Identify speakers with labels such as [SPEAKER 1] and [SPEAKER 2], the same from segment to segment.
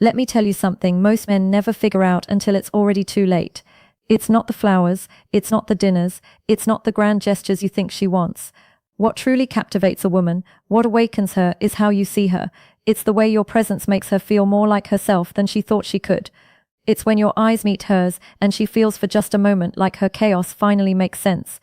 [SPEAKER 1] Let me tell you something most men never figure out until it's already too late. It's not the flowers, it's not the dinners, it's not the grand gestures you think she wants. What truly captivates a woman, what awakens her, is how you see her. It's the way your presence makes her feel more like herself than she thought she could. It's when your eyes meet hers and she feels for just a moment like her chaos finally makes sense.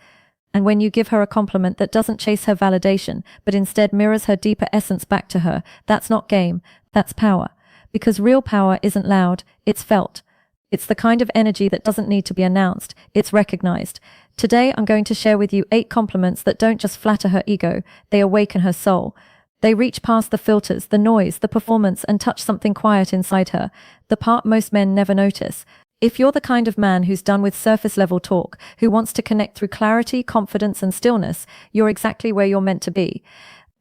[SPEAKER 1] And when you give her a compliment that doesn't chase her validation, but instead mirrors her deeper essence back to her, that's not game, that's power. Because real power isn't loud, it's felt. It's the kind of energy that doesn't need to be announced, it's recognized. Today I'm going to share with you 8 compliments that don't just flatter her ego, they awaken her soul. They reach past the filters, the noise, the performance, and touch something quiet inside her, the part most men never notice. If you're the kind of man who's done with surface-level talk, who wants to connect through clarity, confidence, and stillness, you're exactly where you're meant to be.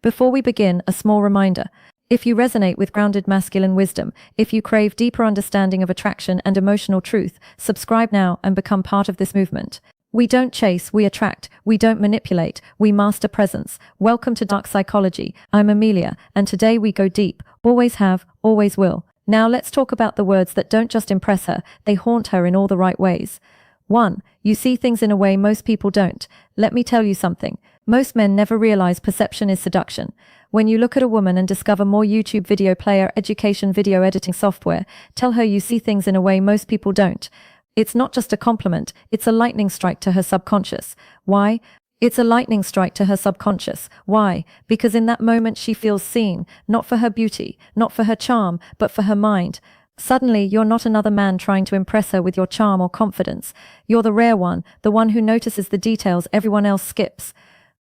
[SPEAKER 1] Before we begin, a small reminder. If you resonate with grounded masculine wisdom, if you crave deeper understanding of attraction and emotional truth, subscribe now and become part of this movement. We don't chase, we attract. We don't manipulate, we master presence. Welcome to Dark Psychology. I'm Amelia, and today we go deep. Always have, always will. Now let's talk about the words that don't just impress her, they haunt her in all the right ways. 1. You see things in a way most people don't. Let me tell you something. Most men never realize perception is seduction. When you look at a woman and discover more YouTube video player, education, video editing software, tell her you see things in a way most people don't. It's not just a compliment, it's a lightning strike to her subconscious. Why? It's a lightning strike to her subconscious. Why? Because in that moment she feels seen, not for her beauty, not for her charm, but for her mind. Suddenly, you're not another man trying to impress her with your charm or confidence. You're the rare one, the one who notices the details everyone else skips.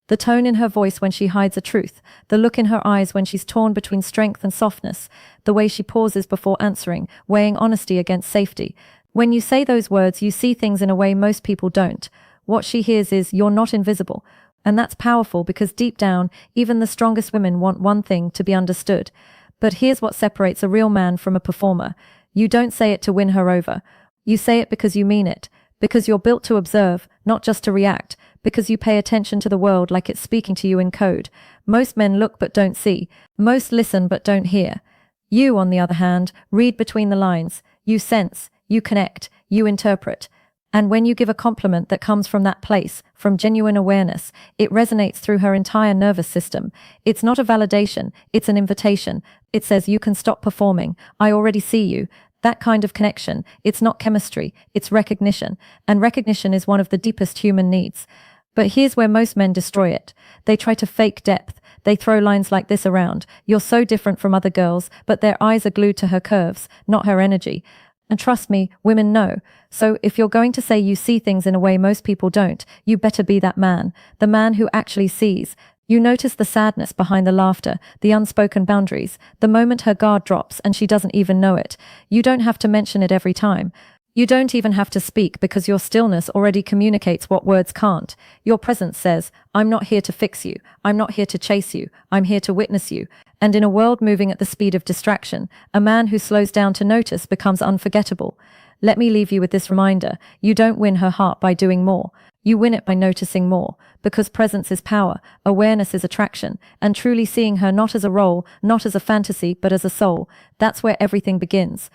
[SPEAKER 1] The tone in her voice when she hides a truth, the look in her eyes when she's torn between strength and softness, the way she pauses before answering, weighing honesty against safety. When you say those words, you see things in a way most people don't. What she hears is, you're not invisible. And that's powerful because deep down, even the strongest women want one thing: to be understood. But here's what separates a real man from a performer. You don't say it to win her over. You say it because you mean it. Because you're built to observe, not just to react. Because you pay attention to the world like it's speaking to you in code. Most men look but don't see. Most listen but don't hear. You, on the other hand, read between the lines. You sense. You connect, you interpret. And when you give a compliment that comes from that place, from genuine awareness, it resonates through her entire nervous system. It's not a validation, it's an invitation. It says, you can stop performing, I already see you. That kind of connection, it's not chemistry, it's recognition. And recognition is one of the deepest human needs. But here's where most men destroy it. They try to fake depth. They throw lines like this around. You're so different from other girls, but their eyes are glued to her curves, not her energy. And trust me, women know. So if you're going to say you see things in a way most people don't, you better be that man, the man who actually sees. You notice the sadness behind the laughter, the unspoken boundaries, the moment her guard drops and she doesn't even know it. You don't have to mention it every time. You don't even have to speak because your stillness already communicates what words can't. Your presence says, I'm not here to fix you. I'm not here to chase you. I'm here to witness you. And in a world moving at the speed of distraction, a man who slows down to notice becomes unforgettable. Let me leave you with this reminder. You don't win her heart by doing more. You win it by noticing more. Because presence is power, awareness is attraction, and truly seeing her not as a role, not as a fantasy, but as a soul. That's where everything begins.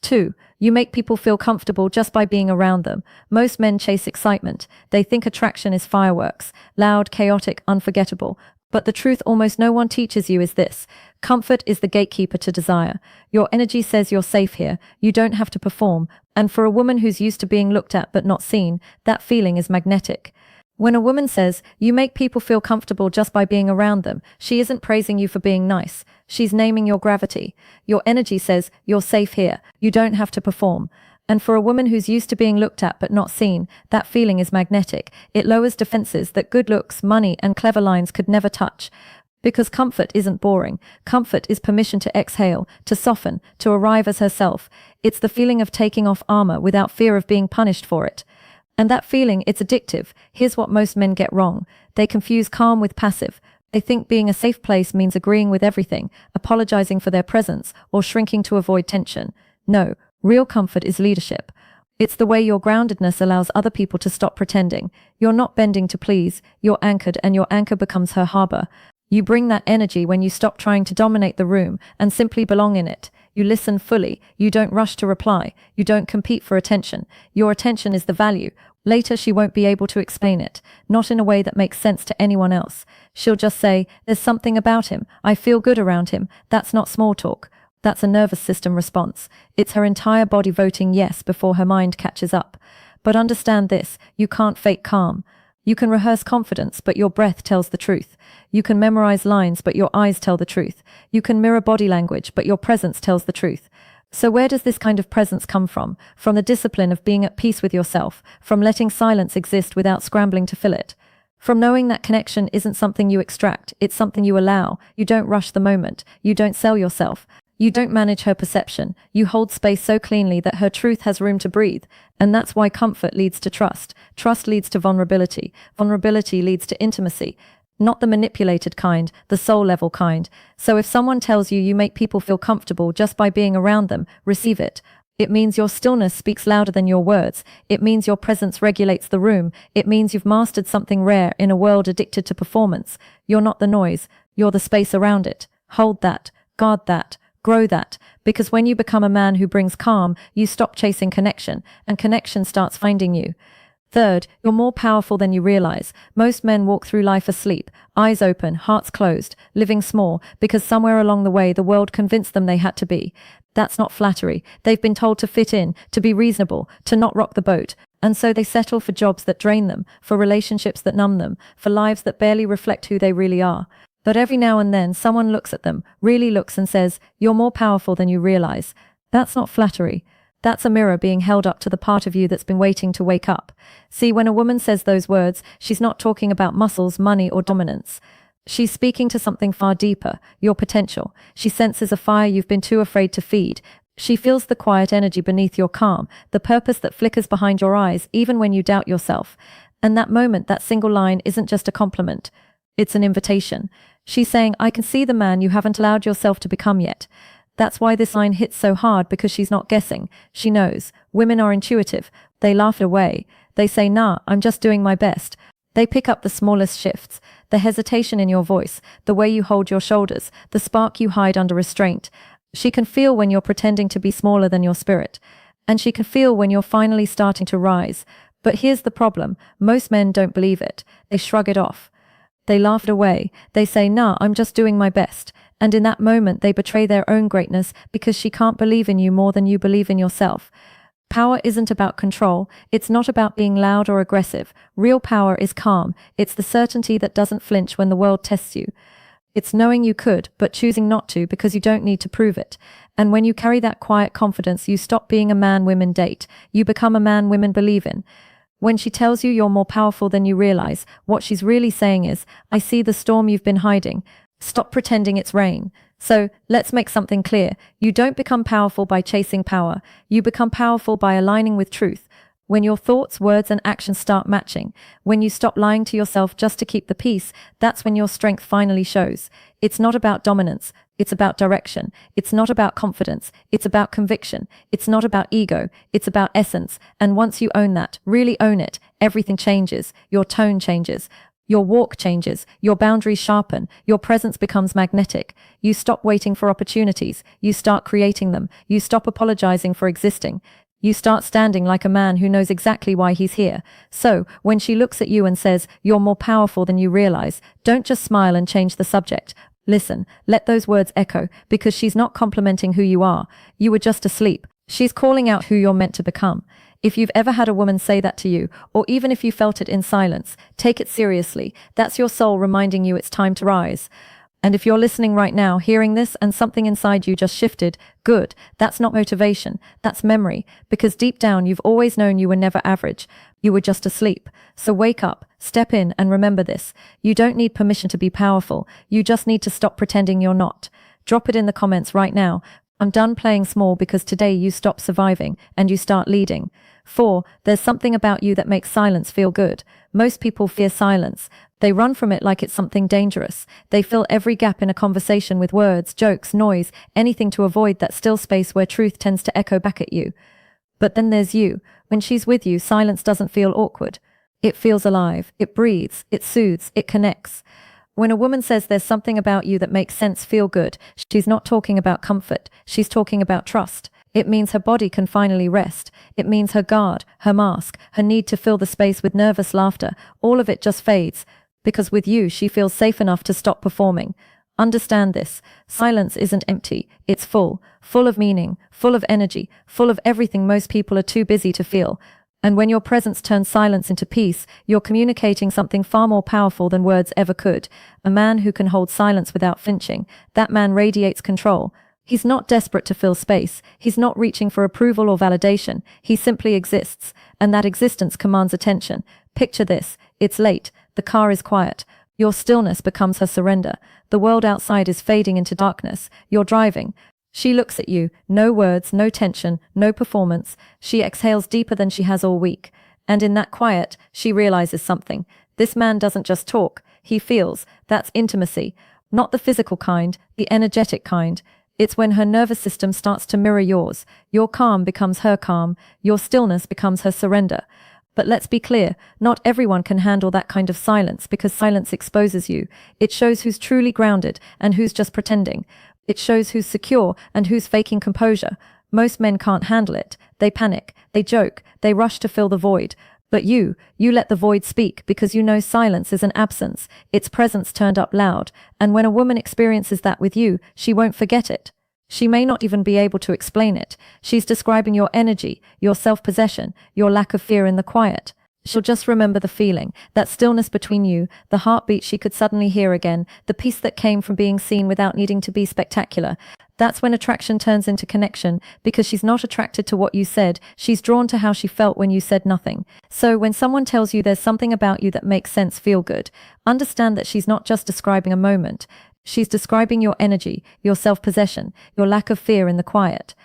[SPEAKER 1] 2. You make people feel comfortable just by being around them. Most men chase excitement. They think attraction is fireworks, loud, chaotic, unforgettable. But the truth almost no one teaches you is this. Comfort is the gatekeeper to desire. Your energy says you're safe here. You don't have to perform. And for a woman who's used to being looked at but not seen, that feeling is magnetic. When a woman says, you make people feel comfortable just by being around them, she isn't praising you for being nice. She's naming your gravity. Your energy says, you're safe here. You don't have to perform. And for a woman who's used to being looked at but not seen, that feeling is magnetic. It lowers defenses that good looks, money, and clever lines could never touch. Because comfort isn't boring. Comfort is permission to exhale, to soften, to arrive as herself. It's the feeling of taking off armor without fear of being punished for it. And that feeling, it's addictive. Here's what most men get wrong. They confuse calm with passive. They think being a safe place means agreeing with everything, apologizing for their presence, or shrinking to avoid tension. No, real comfort is leadership. It's the way your groundedness allows other people to stop pretending. You're not bending to please, you're anchored, and your anchor becomes her harbor. You bring that energy when you stop trying to dominate the room and simply belong in it. You listen fully. You don't rush to reply. You don't compete for attention. Your attention is the value. Later, she won't be able to explain it, not in a way that makes sense to anyone else. She'll just say, "There's something about him. I feel good around him." That's not small talk. That's a nervous system response. It's her entire body voting yes before her mind catches up. But understand this, you can't fake calm. You can rehearse confidence, but your breath tells the truth. You can memorize lines, but your eyes tell the truth. You can mirror body language, but your presence tells the truth. So where does this kind of presence come from? From the discipline of being at peace with yourself, from letting silence exist without scrambling to fill it. From knowing that connection isn't something you extract, it's something you allow. You don't rush the moment. You don't sell yourself. You don't manage her perception. You hold space so cleanly that her truth has room to breathe. And that's why comfort leads to trust. Trust leads to vulnerability. Vulnerability leads to intimacy. Not the manipulated kind, the soul level kind. So if someone tells you you make people feel comfortable just by being around them, receive it. It means your stillness speaks louder than your words. It means your presence regulates the room. It means you've mastered something rare in a world addicted to performance. You're not the noise. You're the space around it. Hold that. Guard that. Grow that, because when you become a man who brings calm, you stop chasing connection, and connection starts finding you. Third, you're more powerful than you realize. Most men walk through life asleep, eyes open, hearts closed, living small, because somewhere along the way the world convinced them they had to be. That's not flattery. They've been told to fit in, to be reasonable, to not rock the boat. And so they settle for jobs that drain them, for relationships that numb them, for lives that barely reflect who they really are. But every now and then someone looks at them, really looks and says, "You're more powerful than you realize." That's not flattery. That's a mirror being held up to the part of you that's been waiting to wake up. See, when a woman says those words, she's not talking about muscles, money, or dominance. She's speaking to something far deeper, your potential. She senses a fire you've been too afraid to feed. She feels the quiet energy beneath your calm, the purpose that flickers behind your eyes, even when you doubt yourself. And that moment, that single line, isn't just a compliment. It's an invitation. She's saying, "I can see the man you haven't allowed yourself to become yet." That's why this line hits so hard, because she's not guessing. She knows. Women are intuitive. They laugh it away. They say, "Nah, I'm just doing my best." They pick up the smallest shifts, the hesitation in your voice, the way you hold your shoulders, the spark you hide under restraint. She can feel when you're pretending to be smaller than your spirit. And she can feel when you're finally starting to rise. But here's the problem. Most men don't believe it. They shrug it off. They laugh it away. They say, "Nah, I'm just doing my best." And in that moment, they betray their own greatness, because she can't believe in you more than you believe in yourself. Power isn't about control. It's not about being loud or aggressive. Real power is calm. It's the certainty that doesn't flinch when the world tests you. It's knowing you could, but choosing not to, because you don't need to prove it. And when you carry that quiet confidence, you stop being a man women date. You become a man women believe in. When she tells you you're more powerful than you realize, what she's really saying is, "I see the storm you've been hiding. Stop pretending it's rain." So let's make something clear. You don't become powerful by chasing power. You become powerful by aligning with truth. When your thoughts, words, and actions start matching, when you stop lying to yourself just to keep the peace, that's when your strength finally shows. It's not about dominance. It's about direction. It's not about confidence. It's about conviction. It's not about ego. It's about essence. And once you own that, really own it, everything changes. Your tone changes. Your walk changes. Your boundaries sharpen. Your presence becomes magnetic. You stop waiting for opportunities. You start creating them. You stop apologizing for existing. You start standing like a man who knows exactly why he's here. So, when she looks at you and says, "You're more powerful than you realize," don't just smile and change the subject. Listen, let those words echo, because she's not complimenting who you are. You were just asleep. She's calling out who you're meant to become. If you've ever had a woman say that to you, or even if you felt it in silence, take it seriously. That's your soul reminding you it's time to rise. And if you're listening right now, hearing this, and something inside you just shifted, good. That's not motivation. That's memory. Because deep down, you've always known you were never average. You were just asleep. So wake up, step in, and remember this. You don't need permission to be powerful. You just need to stop pretending you're not. Drop it in the comments right now. "I'm done playing small," because today you stop surviving and you start leading. 4. There's something about you that makes silence feel good. Most people fear silence. They run from it like it's something dangerous. They fill every gap in a conversation with words, jokes, noise, anything to avoid that still space where truth tends to echo back at you. But then there's you. When she's with you, silence doesn't feel awkward. It feels alive. It breathes. It soothes. It connects. When a woman says there's something about you that makes sense feel good, she's not talking about comfort, she's talking about trust. It means her body can finally rest. It means her guard, her mask, her need to fill the space with nervous laughter, all of it just fades. Because with you, she feels safe enough to stop performing. Understand this. Silence isn't empty. It's full. Full of meaning, full of energy, full of everything most people are too busy to feel. And when your presence turns silence into peace, you're communicating something far more powerful than words ever could. A man who can hold silence without flinching, that man radiates control. He's not desperate to fill space. He's not reaching for approval or validation. He simply exists, and that existence commands attention. Picture this. It's late. The car is quiet. Your stillness becomes her surrender. The world outside is fading into darkness. You're driving. She looks at you. No words, no tension, no performance. She exhales deeper than she has all week. And in that quiet, she realizes something. This man doesn't just talk. He feels. That's intimacy. Not the physical kind, the energetic kind. It's when her nervous system starts to mirror yours. Your calm becomes her calm. Your stillness becomes her surrender. But let's be clear, not everyone can handle that kind of silence because silence exposes you. It shows who's truly grounded and who's just pretending. It shows who's secure and who's faking composure. Most men can't handle it. They panic, they joke, they rush to fill the void. But you let the void speak because you know silence is an absence, its presence turned up loud. And when a woman experiences that with you, she won't forget it. She may not even be able to explain it. She's describing your energy, your self-possession, your lack of fear in the quiet. She'll just remember the feeling, that stillness between you, the heartbeat she could suddenly hear again, the peace that came from being seen without needing to be spectacular. That's when attraction turns into connection, because she's not attracted to what you said, she's drawn to how she felt when you said nothing. So when someone tells you there's something about you that makes sense feel good, understand that she's not just describing a moment. She's describing your energy, your self-possession, your lack of fear in the quiet.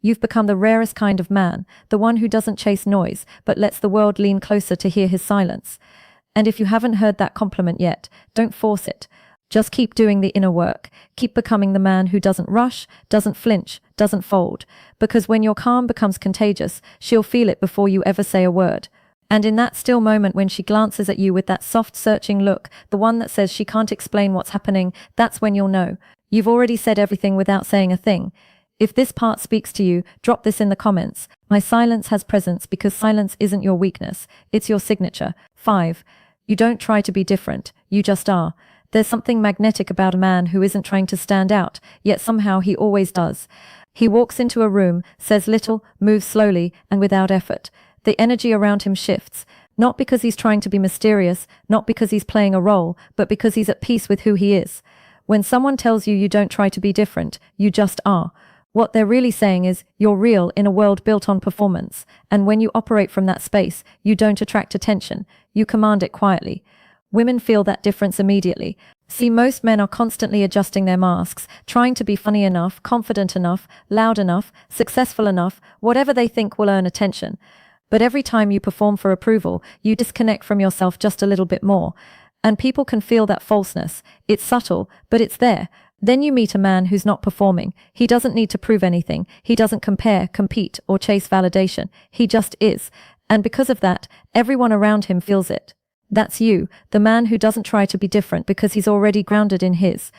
[SPEAKER 1] You've become the rarest kind of man, the one who doesn't chase noise, but lets the world lean closer to hear his silence. And if you haven't heard that compliment yet, don't force it. Just keep doing the inner work. Keep becoming the man who doesn't rush, doesn't flinch, doesn't fold. Because when your calm becomes contagious, she'll feel it before you ever say a word. And in that still moment when she glances at you with that soft, searching look, the one that says she can't explain what's happening, that's when you'll know. You've already said everything without saying a thing. If this part speaks to you, drop this in the comments. My silence has presence because silence isn't your weakness. It's your signature. 5. You don't try to be different. You just are. There's something magnetic about a man who isn't trying to stand out, yet somehow he always does. He walks into a room, says little, moves slowly, and without effort. The energy around him shifts, not because he's trying to be mysterious, not because he's playing a role, but because he's at peace with who he is. When someone tells you you don't try to be different, you just are. What they're really saying is, you're real in a world built on performance, and when you operate from that space, you don't attract attention, you command it quietly. Women feel that difference immediately. See, most men are constantly adjusting their masks, trying to be funny enough, confident enough, loud enough, successful enough, whatever they think will earn attention. But every time you perform for approval, you disconnect from yourself just a little bit more. And people can feel that falseness. It's subtle, but it's there. Then you meet a man who's not performing. He doesn't need to prove anything. He doesn't compare, compete, or chase validation. He just is. And because of that, everyone around him feels it. That's you, the man who doesn't try to be different because he's already grounded in his.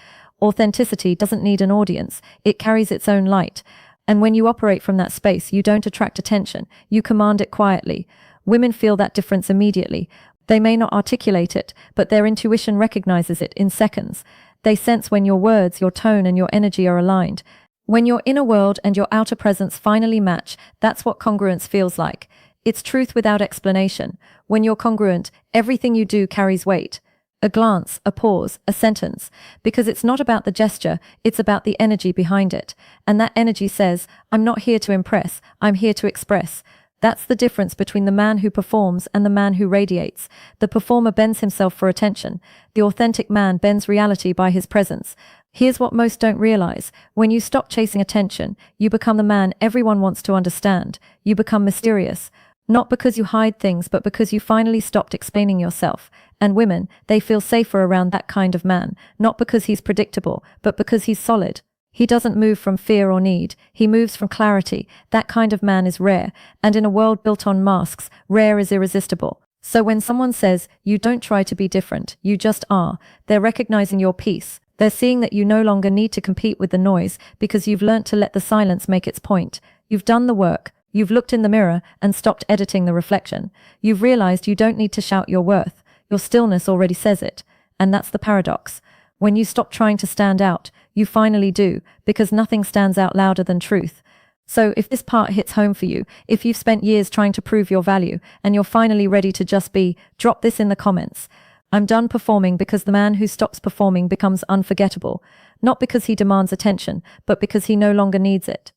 [SPEAKER 1] Authenticity doesn't need an audience. It carries its own light. And when you operate from that space, you don't attract attention. You command it quietly. Women feel that difference immediately. They may not articulate it, but their intuition recognizes it in seconds. They sense when your words, your tone, and your energy are aligned. When your inner world and your outer presence finally match, that's what congruence feels like. It's truth without explanation. When you're congruent, everything you do carries weight. A glance, a pause, a sentence. Because it's not about the gesture, it's about the energy behind it. And that energy says, I'm not here to impress, I'm here to express. That's the difference between the man who performs and the man who radiates. The performer bends himself for attention. The authentic man bends reality by his presence. Here's what most don't realize. When you stop chasing attention, you become the man everyone wants to understand. You become mysterious. Not because you hide things, but because you finally stopped explaining yourself. And women, they feel safer around that kind of man, not because he's predictable, but because he's solid. He doesn't move from fear or need. He moves from clarity. That kind of man is rare. And in a world built on masks, rare is irresistible. So when someone says, you don't try to be different, you just are, they're recognizing your peace. They're seeing that you no longer need to compete with the noise because you've learnt to let the silence make its point. You've done the work. You've looked in the mirror and stopped editing the reflection. You've realized you don't need to shout your worth. Your stillness already says it. And that's the paradox. When you stop trying to stand out, you finally do, because nothing stands out louder than truth. So if this part hits home for you, if you've spent years trying to prove your value and you're finally ready to just be, drop this in the comments. I'm done performing, because the man who stops performing becomes unforgettable, not because he demands attention, but because he no longer needs it.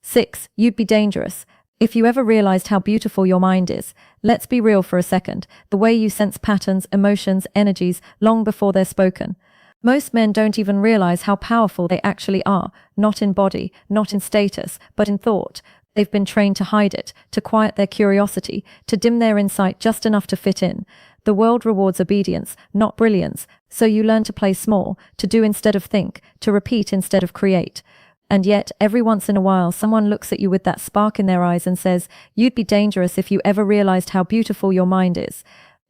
[SPEAKER 1] 6. You'd be dangerous. If you ever realized how beautiful your mind is, let's be real for a second, the way you sense patterns, emotions, energies, long before they're spoken. Most men don't even realize how powerful they actually are, not in body, not in status, but in thought. They've been trained to hide it, to quiet their curiosity, to dim their insight just enough to fit in. The world rewards obedience, not brilliance, so you learn to play small, to do instead of think, to repeat instead of create. And yet, every once in a while, someone looks at you with that spark in their eyes and says, you'd be dangerous if you ever realized how beautiful your mind is.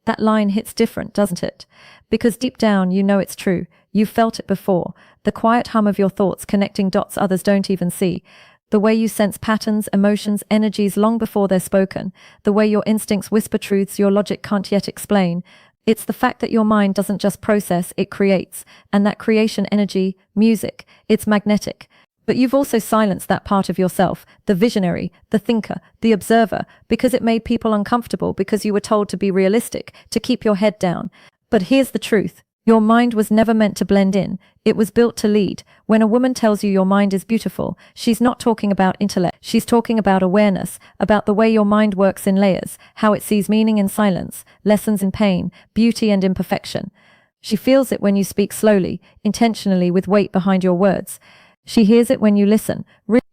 [SPEAKER 1] That line hits different, doesn't it? Because deep down, you know it's true. You've felt it before. The quiet hum of your thoughts connecting dots others don't even see. The way you sense patterns, emotions, energies long before they're spoken. The way your instincts whisper truths your logic can't yet explain. It's the fact that your mind doesn't just process, it creates. And that creation energy, music, it's magnetic. But you've also silenced that part of yourself, the visionary, the thinker, the observer, because it made people uncomfortable, because you were told to be realistic, to keep your head down. But here's the truth. Your mind was never meant to blend in. It was built to lead. When a woman tells you your mind is beautiful, she's not talking about intellect. She's talking about awareness, about the way your mind works in layers, how it sees meaning in silence, lessons in pain, beauty and imperfection. She feels it when you speak slowly, intentionally, with weight behind your words. She hears it when you listen.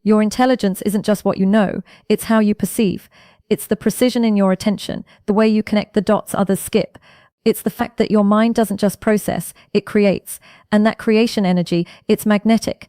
[SPEAKER 1] Your intelligence isn't just what you know, it's how you perceive. It's the precision in your attention, the way you connect the dots others skip. It's the fact that your mind doesn't just process, it creates. And that creation energy, it's magnetic.